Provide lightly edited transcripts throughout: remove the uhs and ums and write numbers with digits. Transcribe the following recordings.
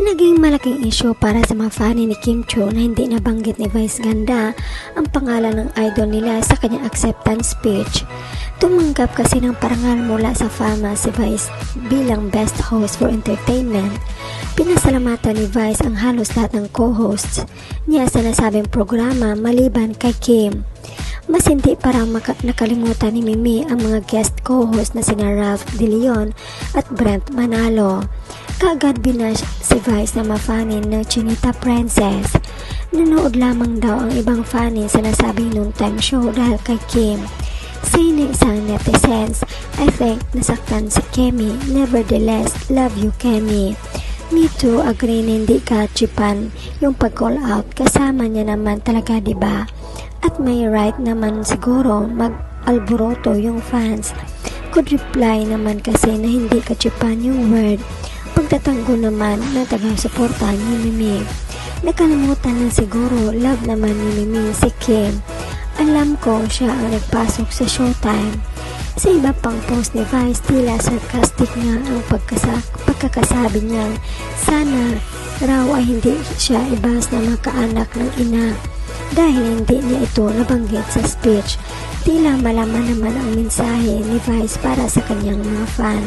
Naging malaking issue para sa mga fan ni Kim Chiu na hindi nabanggit ni Vice Ganda ang pangalan ng idol nila sa kanyang acceptance speech. Tumanggap kasi ng parangal mula sa fama si Vice bilang best host for entertainment. Pinasalamatan ni Vice ang halos lahat ng co-hosts niya sa nasabing programa maliban kay Kim. Mas hindi parang nakalimutan ni Mimi ang mga guest co-host na sina Ralph De Leon at Brent Manalo. Kaagad binash si Vice na mafanin ng Chinita Princess. Nanood lamang daw ang ibang fanin sa nasabing noontime show dahil kay Kim. Say ng isang netizens, I think nasaktan si Kemi, nevertheless, love you Kemi. Me too, agree na hindi kachipan yung pag-call out, kasama niya naman talaga diba? At may right naman siguro mag-alboroto yung fans. Could reply naman kasi na hindi kachipan yung word. Pagtatanggol naman na taga-suporta ni Mimi. Nakalimutan na siguro love naman ni Mimi si Kim. Alam ko siya ang nagpasok sa Showtime. Sa iba pang post ni Vice, tila sarcastic nga ang pagkakasabi niya. Sana raw ay hindi siya ibas na makaanak ng ina dahil hindi niya ito nabanggit sa speech. Tila malaman naman ang mensahe ni Vice para sa kanyang mga fan.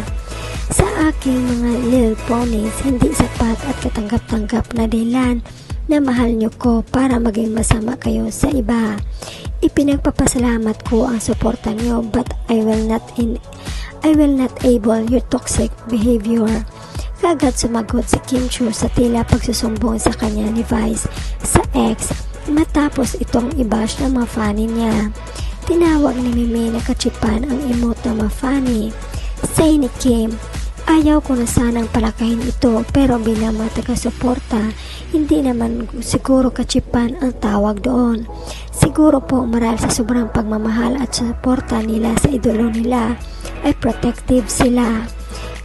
Sa aking mga Lil Ponies, hindi sapat at katanggap-tanggap na dahilan na mahal nyo ko para maging masama kayo sa iba. Ipinagpapasalamat ko ang suporta nyo but I will not able your toxic behavior. Kagad sumagot si Kim Chiu sa tila pagsusumbong sa kanya ni Vice sa ex matapos itong i-bash ng mga fani niya. Tinawag ni Mimi na kachipan ang emote ng mga fani. Say ni Kim, ayaw ko na sanang palakahin ito pero bilang mga taga-suporta, hindi naman siguro kachipan ang tawag doon. Siguro po marahil sa sobrang pagmamahal at suporta nila sa idolo nila ay protective sila.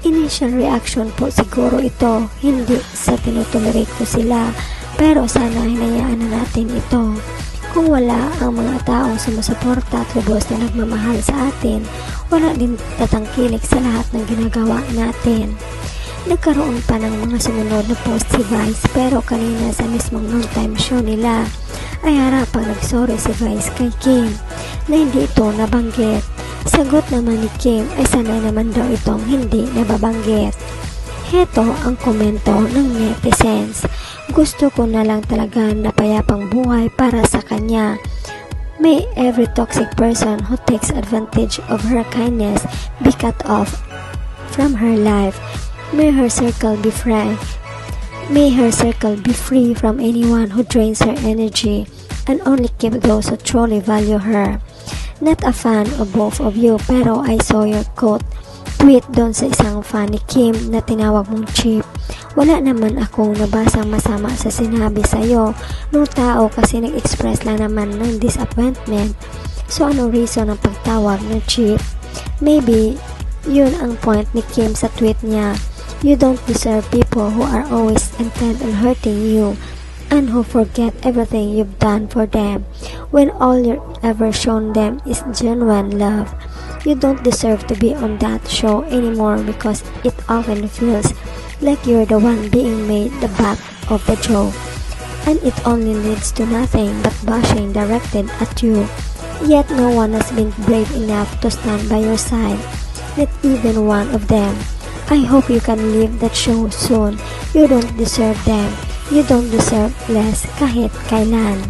Initial reaction po siguro ito, hindi sa tinutolerate ko sila pero sana hinayaan na natin ito. Kung wala ang mga taong sumusuporta at lubos na nagmamahal sa atin, wala din tatangkilik sa lahat ng ginagawa natin. Nagkaroon pa ng mga sumunod na post si Vice pero kanina sa mismong noontime show nila ay harapang nagsorry si Vice kay Kim na hindi ito nabanggit. Sagot naman ni Kim ay sanay naman daw itong hindi nababanggit. Heto ang komento ng netizens. Gusto ko na lang talaga na payapang buhay para sa kanya. May every toxic person who takes advantage of her kindness be cut off from her life. May her circle be free. May her circle be free from anyone who drains her energy and only keep those who truly value her. Not a fan of both of you pero I saw your tweet doon sa isang fan ni Kim na tinawag mong cheap. Wala naman akong nabasang masama sa sinabi sa'yo nung tao kasi nag-express lang naman ng disappointment. So anong reason ng pagtawag ng cheap? Maybe yun ang point ni Kim sa tweet niya. You don't deserve people who are always intent on hurting you and who forget everything you've done for them when all you've ever shown them is genuine love. You don't deserve to be on that show anymore because it often feels like you're the one being made the butt of the joke, and it only leads to nothing but bashing directed at you. Yet no one has been brave enough to stand by your side, not even one of them. I hope you can leave that show soon. You don't deserve them. You don't deserve less kahit kailan.